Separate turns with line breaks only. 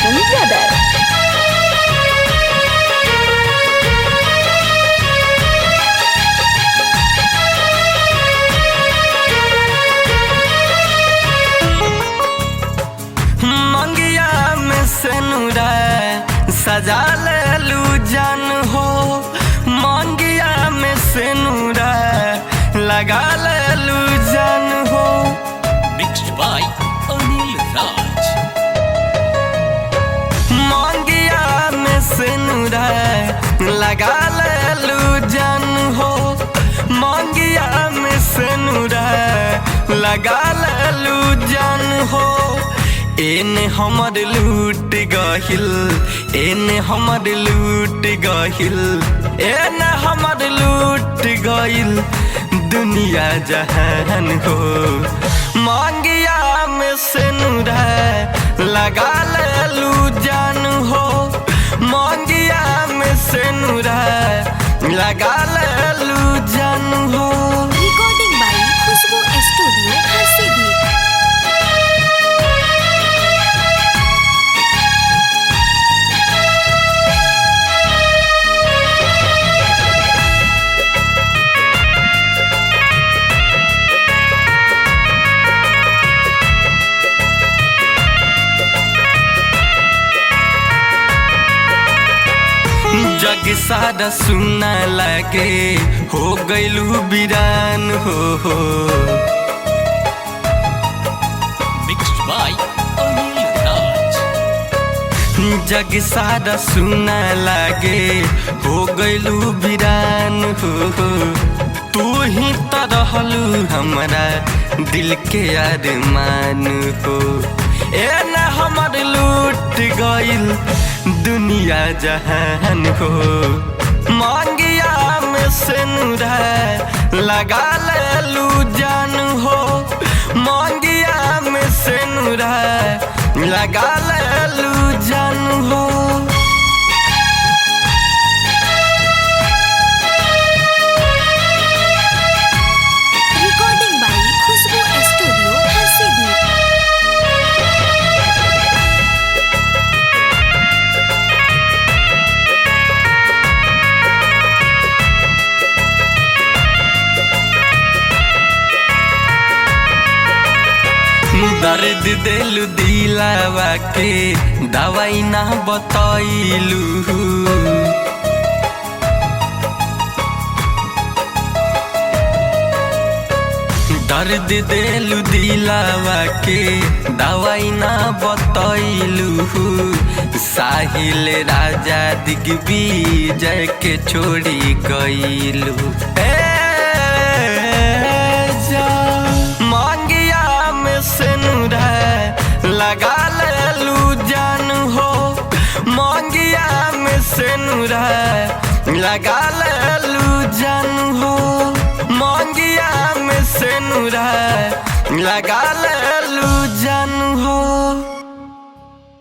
Production Brother.
मंगिया में सेनुरा सजा लेलू जान हो, मंगिया में सेनुरा लगा लेलू जान हो।
Mixed by Anil Raj.
मंगिया में सेनुरा लगा लेलू जान हो, मंगिया में सेनुरा लगा लेलू जान हो। एने हमर लूट गहिल, एने हमर लूट गहिल, एने हमर लूट गइल दुनिया जहान हो। मंगिया में सेनुरा लगा लेलू जान हो, मंगिया में सेनुरा लगा लेलू जान हो।
Recording by Khushbu Studio, Harsibi.
जग सारा सुना लागे हो गइलू वीरान हो।
Mixed by Anil Raj.
जग सारा सुना लागे हो गइलू वीरान हो। तू ही तो रहलू हमरा दिल के अरमान हो। एने हमर लूट गइल दुनिया जहान हो। मंगिया में सेनुरा लगा लेलू जान हो, मंगिया में सेनुरा लगा लेलू जान हो।
Recording by Khushbu Studio, Harsibi.
दर्द दिलू दिलावा के दवाई ना बतैलू। दर्द दिलू दिलावा के दवाई ना बतैलू। साहिल राजा दिग्विजय के छोड़ी गइलू। मंगिया में सेनुरा लगा लेलू जान हो, मंगिया में सेनुरा लगा लेलू जान हो, मंगिया में सेनुरा लगा लेलू जान हो।